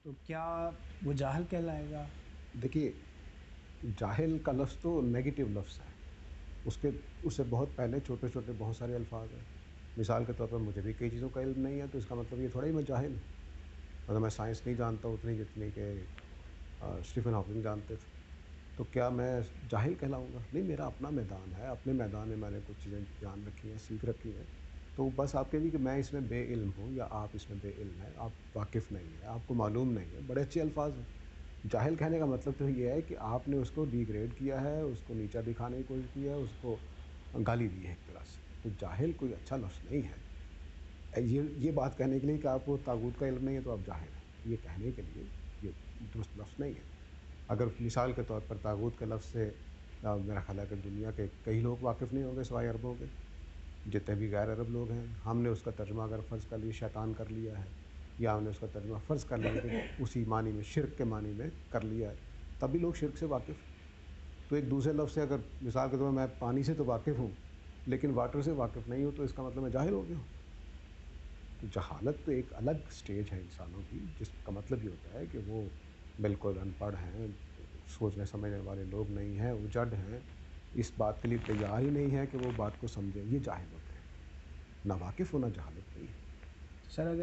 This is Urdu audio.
تو کیا وہ جاہل کہلائے گا؟ دیکھیے، جاہل کا لفظ تو نیگیٹو لفظ ہے. اس سے بہت پہلے چھوٹے چھوٹے بہت سارے الفاظ ہیں. مثال کے طور پر مجھے بھی کئی چیزوں کا علم نہیں ہے، تو اس کا مطلب یہ تھوڑا ہی میں جاہل ہوں. مطلب میں سائنس نہیں جانتا اتنی جتنی کہ اسٹیفن ہاکنگ جانتے تھے. تو کیا میں جاہل کہلاؤں گا؟ نہیں، میرا اپنا میدان ہے، اپنے میدان میں نے کچھ چیزیں جان رکھی ہیں، سیکھ رکھی ہیں. تو بس آپ کہیے کہ میں اس میں بے علم ہوں یا آپ اس میں بے علم ہیں، آپ واقف نہیں ہیں، آپ کو معلوم نہیں ہے، بڑے اچھے الفاظ ہیں. جاہل کہنے کا مطلب تو یہ ہے کہ آپ نے اس کو ڈی گریڈ کیا ہے، اس کو نیچا دکھانے کی کوشش کی ہے، اس کو گالی دی ہے ایک طرح سے. تو جاہل کوئی اچھا لفظ نہیں ہے. یہ بات کہنے کے لیے کہ آپ کو طاغوت کا علم نہیں ہے تو آپ جاہل ہیں، یہ کہنے کے لیے یہ درست لفظ نہیں ہے. اگر مثال کے طور پر طاغوت کے لفظ سے میرا خیال ہے کہ دنیا کے کئی لوگ واقف نہیں ہوں گے سوائے عربوں کے. جتنے بھی غیر عرب لوگ ہیں، ہم نے اس کا ترجمہ اگر فرض کر لیا شیطان کر لیا ہے، یا ہم نے اس کا ترجمہ فرض کر لیا کہ اسی معنی میں شرک کے معنی میں کر لیا ہے، تب بھی لوگ شرک سے واقف ہیں. تو ایک دوسرے لفظ سے اگر مثال کے طور پر میں پانی سے تو واقف ہوں لیکن واٹر سے واقف نہیں ہوں، تو اس کا مطلب میں جاہل ہو گیا ہوں. تو جہالت تو ایک الگ سٹیج ہے انسانوں کی، جس کا مطلب یہ ہوتا ہے کہ وہ بالکل ان پڑھ ہیں، سوچنے سمجھنے والے لوگ نہیں ہیں، اجڑ ہیں، اس بات کے لیے تیار ہی نہیں ہے کہ وہ بات کو سمجھیں. یہ جاہل ہوتے ہیں. ناواقف ہونا جہالت نہیں ہے. سر اگر